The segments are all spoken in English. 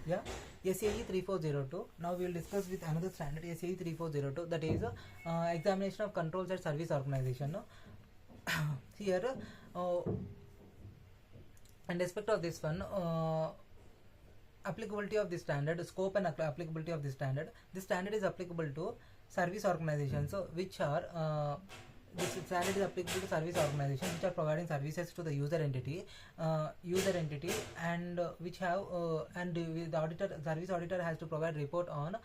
Yeah, SAE3402. Now we will discuss with another standard, SAE3402, that is examination of controls at service organization. Here, in respect of this one, applicability of this standard, scope and applicability of this standard. This standard is applicable to service organizations, which are this standard is applicable to service organizations which are providing services to the user entity, and which have and the service auditor has to provide report on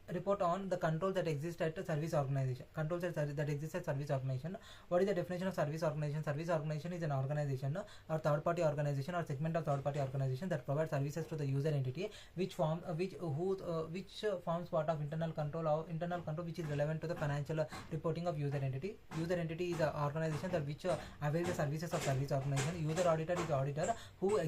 report on the controls that exist at a service organization. That exist at service organization. What is the definition of service organization? Service organization is an organization or third-party organization or segment of third-party organization that provides services to the user entity, which forms part of internal control which is relevant to the financial reporting of user entity. User entity is an organization that which avails the services of service organization. User auditor is the auditor who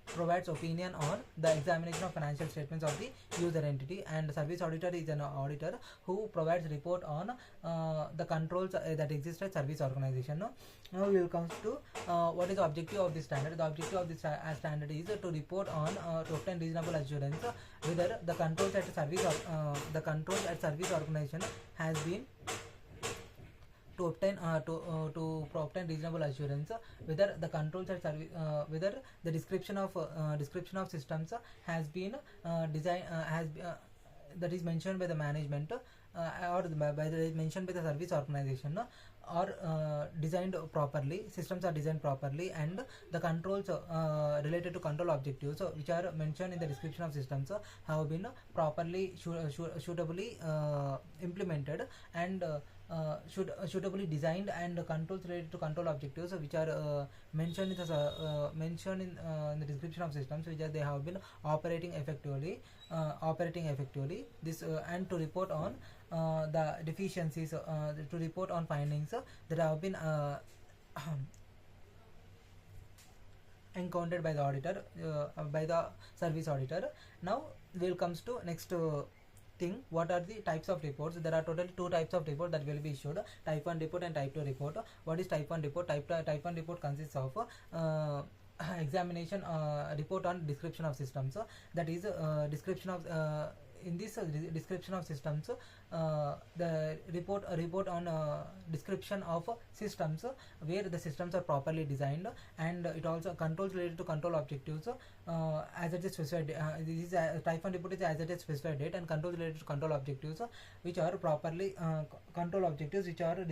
provides opinion on the examination of financial statements of the user entity, and service auditor is an auditor who provides report on the controls that exist at service organization. Now we will come to what is the objective of this standard. The objective of this standard is to report on to obtain reasonable assurance whether the controls at service organization has been to obtain reasonable assurance whether the controls at service whether the description of systems has been that is mentioned by the management mentioned by the service organization or designed properly. Systems are designed properly, and the controls related to control objectives which are mentioned in the description of systems have been properly suitably implemented and suitably designed, and controls related to control objectives which are mentioned in the description of systems which are they have been operating effectively. This and to report on the deficiencies, to report on findings that have been encountered by the auditor, by the service auditor. Now we'll comes to next thing. What are the types of reports? There are totally two types of report that will be issued: type 1 report and type 2 report. What is type 1 report? Type 1 report consists of examination report on description of systems. That is description of in this description of systems, the report on description of systems where the systems are properly designed, and it also controls related to control objectives as at a specified this is type 1 report is as at a specified date, and controls related to control objectives which are properly control objectives which are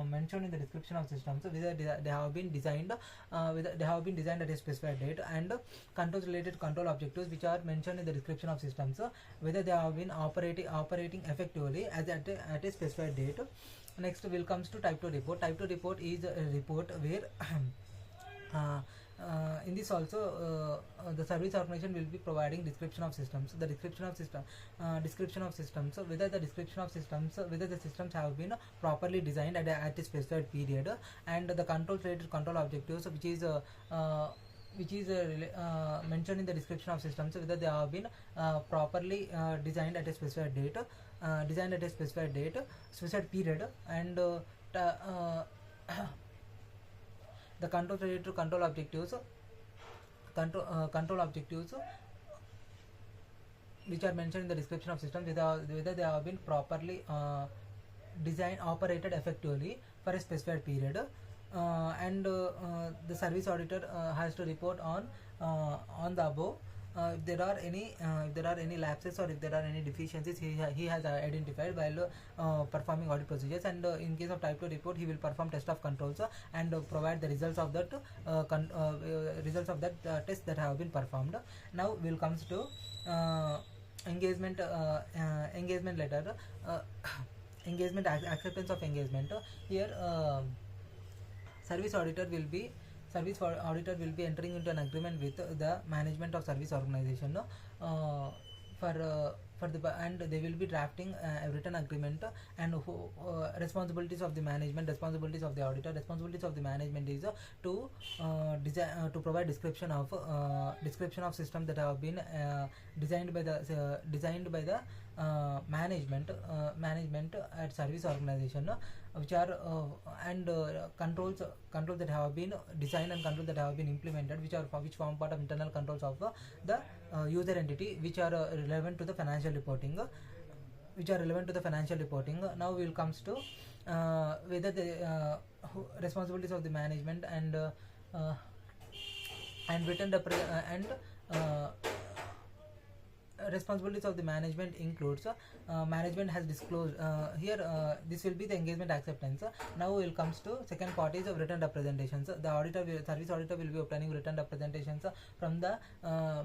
mentioned in the description of systems whether they have been designed at a specified date, and controls related to control objectives which are mentioned in the description of systems whether they have been operating effectively as at a specified date. Next will comes to type 2 report. Type 2 report is a report where in this also the service organization will be providing description of systems. The description of systems whether the systems have been properly designed at a specified period, and the controls related to control objectives which is mentioned in the description of systems whether they have been properly designed at a specified date, specified period, and the controls related to control objectives which are mentioned in the description of systems whether they have been properly operated effectively for a specified period. And the service auditor has to report on the above. If there are any lapses or if there are any deficiencies he has identified while performing audit procedures, and in case of type 2 report he will perform test of controls and provide the results of that test that have been performed. Now will comes to engagement letter, acceptance of engagement. Here service auditor will be entering into an agreement with the management of service organization and they will be drafting a written agreement, and responsibilities of the management, responsibilities of the auditor, responsibilities of the management is to provide description of systems that have been designed by the management at service organization, which are controls that have been designed and controls that have been implemented, which form part of internal controls of the user entity, which are relevant to the financial reporting. Now we'll comes to whether the responsibilities of the management and written responsibilities of the management includes management has disclosed here this will be the engagement acceptance. Now will comes to second part is of written representations. The service auditor will be obtaining written representations from the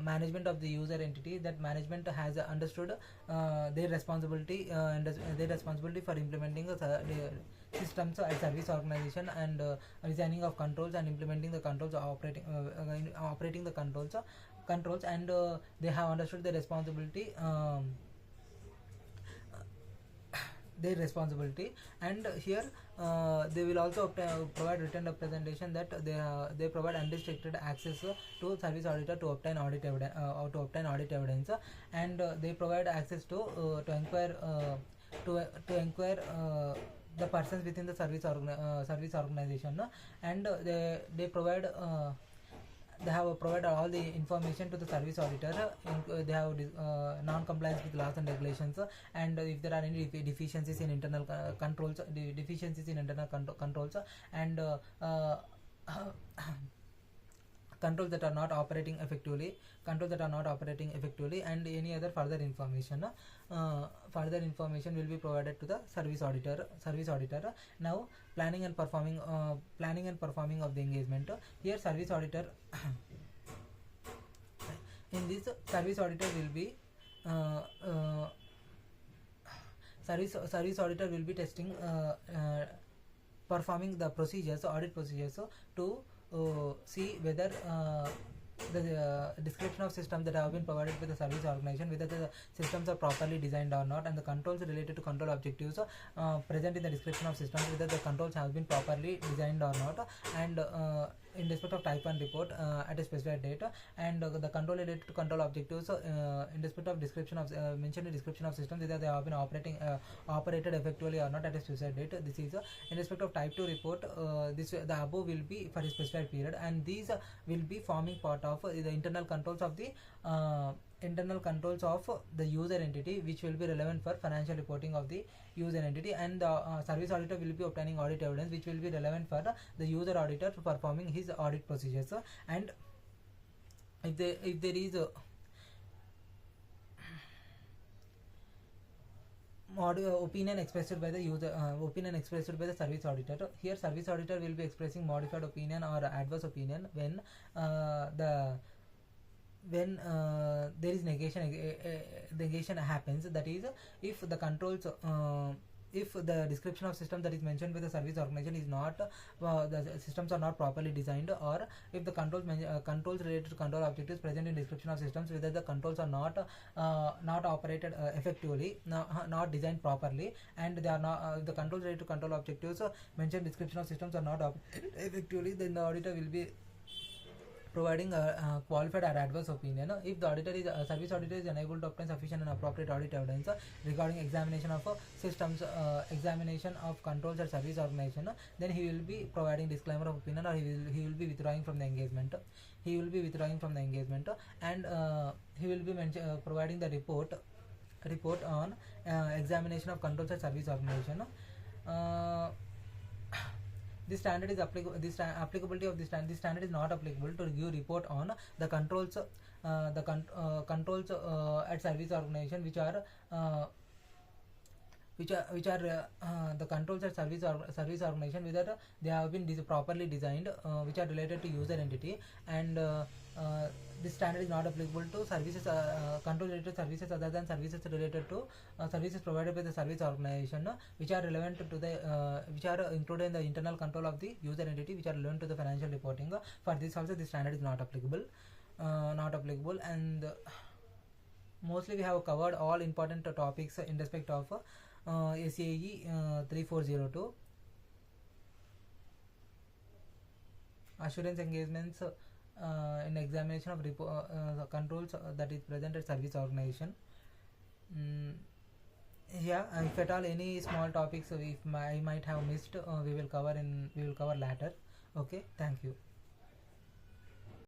management of the user entity, that management has understood their responsibility for implementing the systems at service organization, and designing of controls and implementing the controls, operating the controls, and they have understood their responsibility, and here they will also provide written representation that they provide unrestricted access to service auditor to obtain audit evidence, and they provide access to inquire the persons within the service organization, and they provide they have provided all the information to the service auditor. They have non-compliance with laws and regulations, and if there are any deficiencies in internal controls, and controls that are not operating effectively, and any other further information will be provided to the service auditor. Now planning and performing of the engagement. Here service auditor in this service auditor will be service auditor will be testing performing the audit procedures to see whether the description of systems that have been provided by the service organization, whether the systems are properly designed or not, and the controls related to control objectives present in the description of systems, whether the controls have been properly designed or not, and in respect of type 1 report at a specified date, and the control related to control objectives in respect of description of mentioned in description of systems, whether they have been operated effectively or not at a specified date. This is in respect of type 2 report. The above will be for a specified period, and these will be forming part of the internal controls of the user entity, which will be relevant for financial reporting of the user entity, and the service auditor will be obtaining audit evidence, which will be relevant for the user auditor performing his audit procedures. And if there is opinion expressed by the service auditor, here service auditor will be expressing modified opinion or adverse opinion when there is negation happens. That is, if the controls if the description of system that is mentioned by the service organization is not the systems are not properly designed, or if the controls related to control objectives present in description of systems, whether the controls are not operated effectively, not designed properly, and they are not the controls related to control objectives mentioned description of systems are not operated effectively, then the auditor will be providing a qualified or adverse opinion. If the service auditor is unable to obtain sufficient and appropriate audit evidence regarding examination of systems, examination of controls at service organization, then he will be providing disclaimer of opinion, or he will be withdrawing from the engagement. And he will be providing the report on examination of controls at service organization. This standard is applicability of this standard is not applicable to give report on the controls at service organization, which are the controls at service organization, whether they have been properly designed, which are related to user entity, and this standard is not applicable to services control related services other than services related to services provided by the service organization, which are relevant to the which are included in the internal control of the user entity, which are relevant to the financial reporting. For this also, this standard is not applicable. And mostly we have covered all important topics in respect of SAE3402 assurance engagements in examination of controls that is present at service organization. Yeah, if at all any small topics if I might have missed, we will cover later. Okay, thank you.